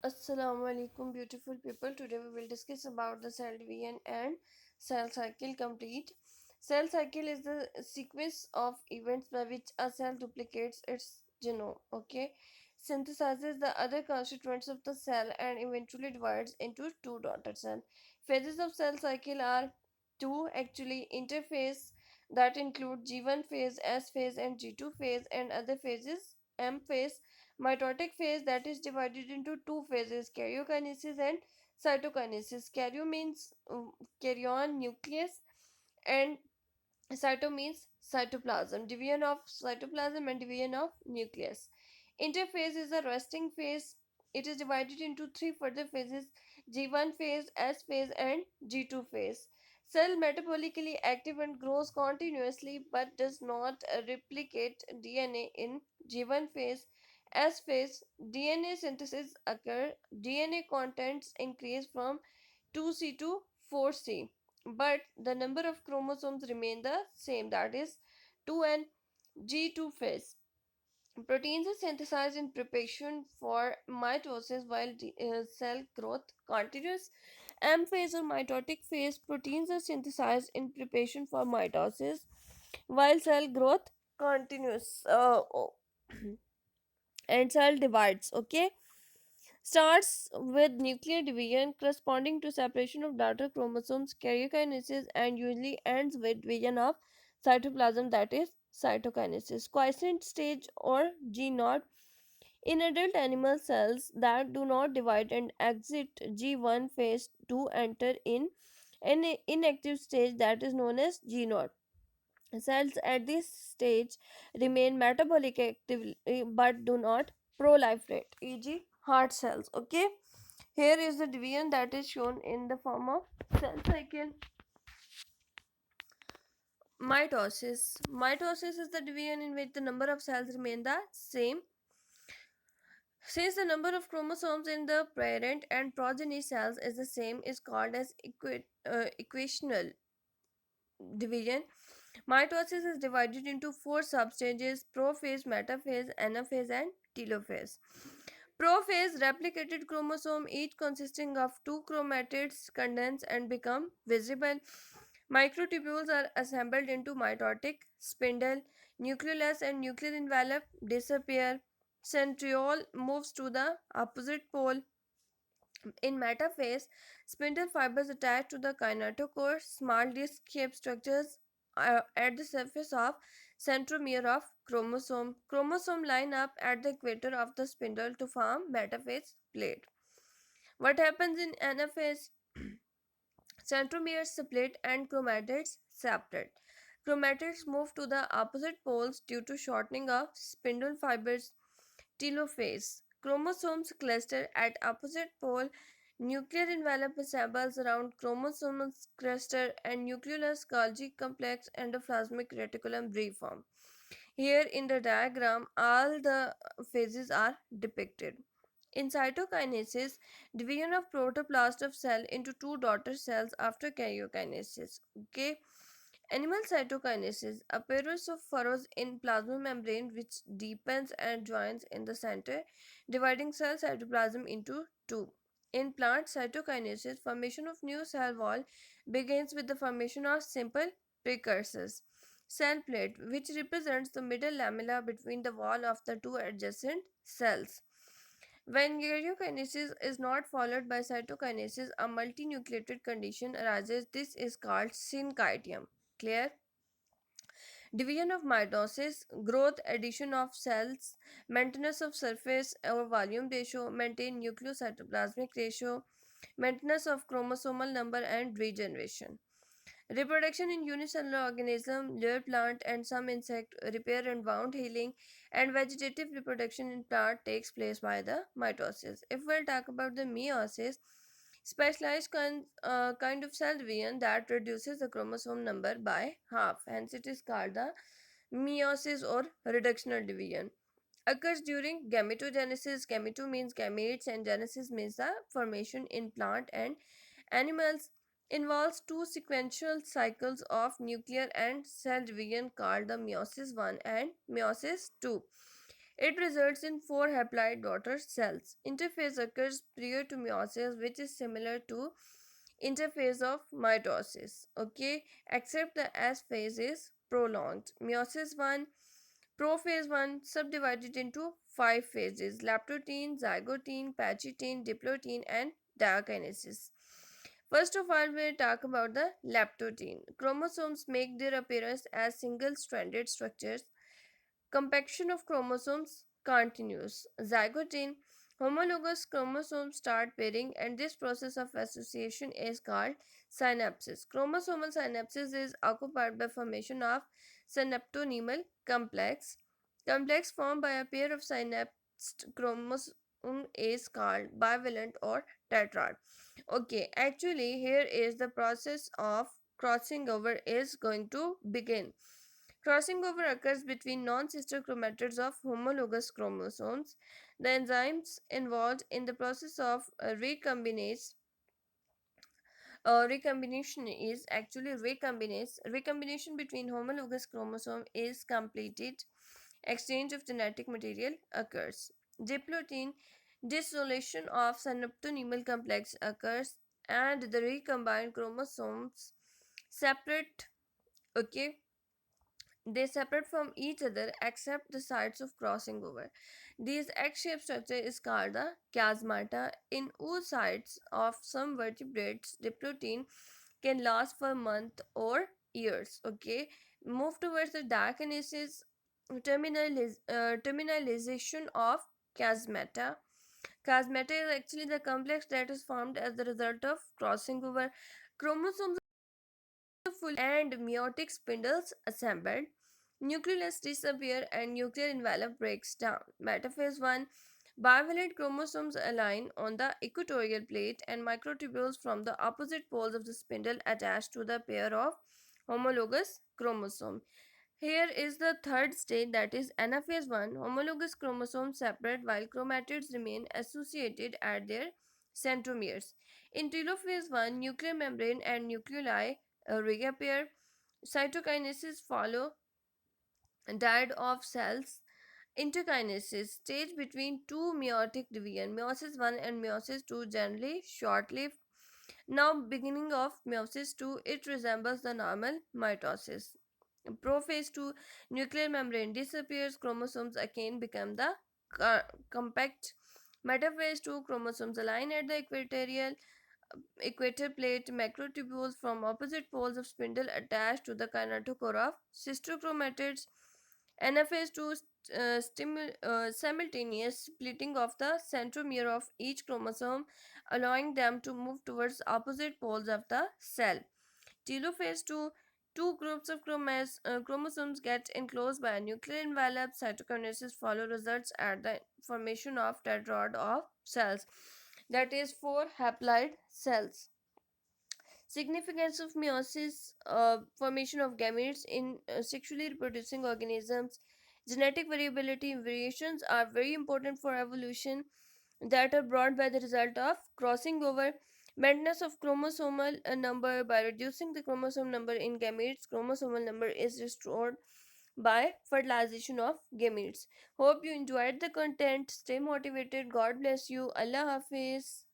Assalamu alaikum, beautiful people. Today we will discuss about the cell division and cell cycle complete. Cell cycle is the sequence of events by which a cell duplicates its genome, okay, synthesizes the other constituents of the cell and eventually divides into two daughter cells. Phases of cell cycle are two actually interphase that include G1 phase, S phase, and G2 phase, and other phases M phase, mitotic phase that is divided into two phases, karyokinesis and cytokinesis. Karyo means karyon nucleus, and cyto means cytoplasm, division of cytoplasm and division of nucleus. Interphase is a resting phase. It is divided into three further phases, G1 phase, S phase, and G2 phase. Cell metabolically active and grows continuously but does not replicate DNA in G1 phase. S phase, DNA synthesis occur. DNA contents increase from 2C to 4C, but the number of chromosomes remain the same, that is 2 and G2 phase. Proteins are synthesized in preparation for mitosis while cell growth continues. M phase or mitotic phase, proteins are synthesized in preparation for mitosis while cell growth continues. And cell divides, okay, starts with nuclear division corresponding to separation of daughter chromosomes, karyokinesis, and usually ends with division of cytoplasm, that is cytokinesis. Quiescent stage or G naught. In adult animal cells that do not divide and exit G1 phase to enter in an inactive stage that is known as G naught. Cells at this stage remain metabolic active but do not proliferate, e.g., heart cells. Okay, here is the division that is shown in the form of cell cycle. Mitosis. Mitosis is the division in which the number of cells remain the same. Since the number of chromosomes in the parent and progeny cells is the same, is called as equational division. Mitosis is divided into four substages: prophase, metaphase, anaphase, and telophase. Prophase, replicated chromosome, each consisting of two chromatids, condense and become visible. Microtubules are assembled into mitotic spindle. Nucleolus and nuclear envelope disappear. Centriole moves to the opposite pole. In metaphase, spindle fibers attach to the kinetochore, small disc-shaped structures at the surface of centromere of chromosome. Chromosome line up at the equator of the spindle to form metaphase plate. What happens in anaphase? Centromeres split and chromatids separate. Chromatids move to the opposite poles due to shortening of spindle fibers. Telophase. Chromosomes cluster at opposite pole. Nuclear envelope assembles around chromosomal cluster and nucleolus Golgi complex endoplasmic reticulum reform. Here in the diagram, all the phases are depicted. In cytokinesis, division of protoplast of cell into two daughter cells after karyokinesis. Okay. Animal cytokinesis, appearance of furrows in plasma membrane which deepens and joins in the center, dividing cell cytoplasm into two. In plant cytokinesis, formation of new cell wall begins with the formation of simple precursors. Cell plate, which represents the middle lamella between the wall of the two adjacent cells. When karyokinesis is not followed by cytokinesis, a multinucleated condition arises. This is called syncytium. Clear? Division of mitosis, growth, addition of cells, maintenance of surface or volume ratio, maintain nucleocytoplasmic ratio, maintenance of chromosomal number, and regeneration. Reproduction in unicellular organism, layer plant and some insect, repair and wound healing, and vegetative reproduction in plant takes place by the mitosis. If we'll talk about the meiosis, specialized kind of cell division that reduces the chromosome number by half. Hence, it is called the meiosis or reductional division. Occurs during gametogenesis. Gameto means gametes, and genesis means the formation in plant and animals. Involves two sequential cycles of nuclear and cell division called the meiosis 1 and meiosis 2. It results in four haploid daughter cells. Interphase occurs prior to meiosis, which is similar to interphase of mitosis. Okay, except the S phase is prolonged. Meiosis 1, prophase 1 subdivided into five phases: leptotene, zygotene, pachytene, diplotene, and diakinesis. First of all, we'll talk about the leptotene. Chromosomes make their appearance as single stranded structures. Compaction of chromosomes continues. Zygote, homologous chromosomes start pairing, and this process of association is called synapsis. Chromosomal synapsis is occupied by formation of synaptonemal complex. Complex formed by a pair of synapsed chromosome is called bivalent or tetrad. Okay, actually here is the process of crossing over is going to begin. Crossing over occurs between non-sister chromatids of homologous chromosomes. The enzymes involved in the process of recombination is actually recombinase. Recombination between homologous chromosome is completed. Exchange of genetic material occurs. Diplotin dissolution of synaptonemal complex occurs, and the recombined chromosomes separate. Okay, they separate from each other except the sites of crossing over. This egg-shaped structure is called the chiasmata. In oocytes of some vertebrates, diplotin can last for months or years. Okay, move towards the diakinesis, terminalization of chiasmata. Chiasmata is actually the complex that is formed as the result of crossing over. Chromosomes full and meiotic spindles assembled. Nucleus disappear and nuclear envelope breaks down. Metaphase 1, bivalent chromosomes align on the equatorial plate and microtubules from the opposite poles of the spindle attach to the pair of homologous chromosome. Here is the third stage, that is anaphase 1. Homologous chromosomes separate while chromatids remain associated at their centromeres. In telophase 1, nuclear membrane and nuclei reappear. Cytokinesis follow diet of cells. Interkinesis stage between two meiotic division, meiosis 1 and meiosis 2, generally short-lived. Now beginning of meiosis 2, it resembles the normal mitosis. Prophase 2, nuclear membrane disappears, chromosomes again become the compact. Metaphase 2, chromosomes align at the equator plate, macrotubules from opposite poles of spindle attached to the kinetochore of sister chromatids. Anaphase 2, simultaneous splitting of the centromere of each chromosome, allowing them to move towards opposite poles of the cell. Telophase 2, two groups of chromosomes get enclosed by a nuclear envelope. Cytokinesis follow, results at the formation of tetrad of cells, that is four haploid cells. Significance of meiosis, formation of gametes in sexually reproducing organisms. Genetic variations are very important for evolution, that are brought by the result of crossing over. Maintenance of chromosomal number by reducing the chromosome number in gametes. Chromosomal number is restored by fertilization of gametes. Hope you enjoyed the content. Stay motivated. God bless you. Allah Hafiz.